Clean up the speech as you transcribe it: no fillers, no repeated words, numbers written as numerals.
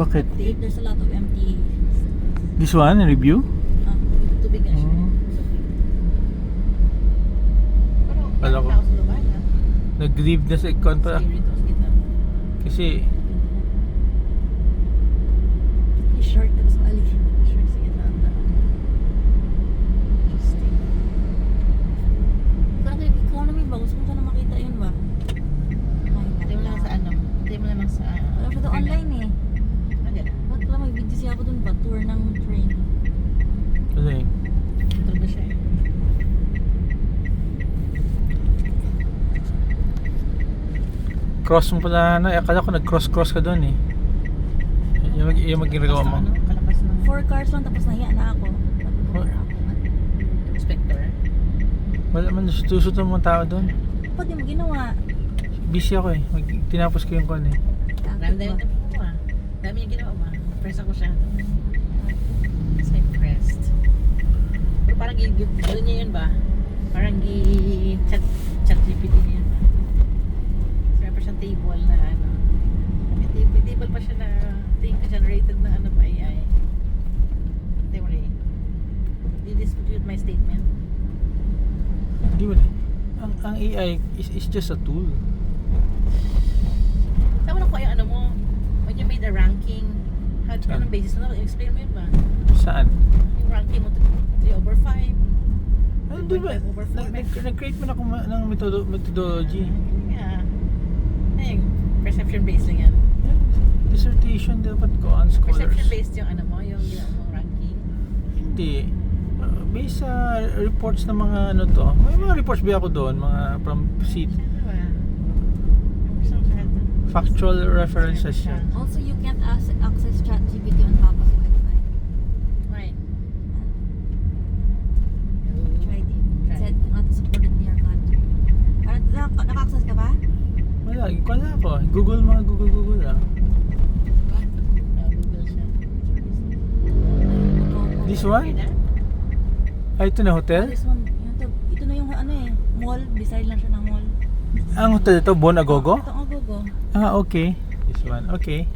Bakit? There's a lot of empty. This one, review? Tubig na siya. Pero Alam ko. tao sa lugar na. Nag-leave na sa icon pa. Spiritus kita. Kasi, Short tapos maalig. Short sige na. Interesting. Parang economy ba? Gusto mo sana makita yun ba? Hindi mo lang sa ano. Hindi mo lang sa Wala pa daw online eh. Agad. Ba't pala may video siya ako dun ba? Tour ng train. kasi, Ito na siya eh. cross mo pala na. Akala ko nag-cross-cross ka doon eh. Yung ginagawa mo. Ano? Kalapas ng 4 cars lang tapos nahiya na ako. inspector. Wala man, susut ng mga tao doon. Ba't di mo ginawa? Busy ako eh. Tinapos ko yung kon eh. Dami yung ginawa. Dami yung ginawa ba? Press ako siya. So I pressed. Pero parang gano'n niya yun ba? Parang chat GPT niya yun ba? So may pa siyang table na ano. May table pa siya na generated na ano ba AI. Don't worry. Did this dispute my statement? Hindi mo. Ang AI is just a tool. Saan mo nakuha yung ano mo? When you made a ranking, Saan? anong basis na? Explain mo yun ba? Saan? Yung ranking mo 3/5. Ano di ba? 3.5/4. Nag-create mo na ako ng methodology. Yeah. Ay, perception based lang yan. Dissertation dapat ko on scholars. Perception based yung ano mo, yung ranking. Hindi. Based sa reports ng mga ano to. May mga reports ba ako doon? Mga from seat. Ano ba? Factual references yan. Also, you can't access ChatGPT on Papa's website. Right. Tried it. It said not supported in your country. Parang naka-access ka ba? Wala. Wala ako. Google lang. Google siya. This one? Ay, ito na hotel? This one, ito na yung ano eh, mall. Beside lang siya ng mall. Ang hotel ito, Bon Agogo? Ito ang Agogo. Ah, okay. This one. Okay.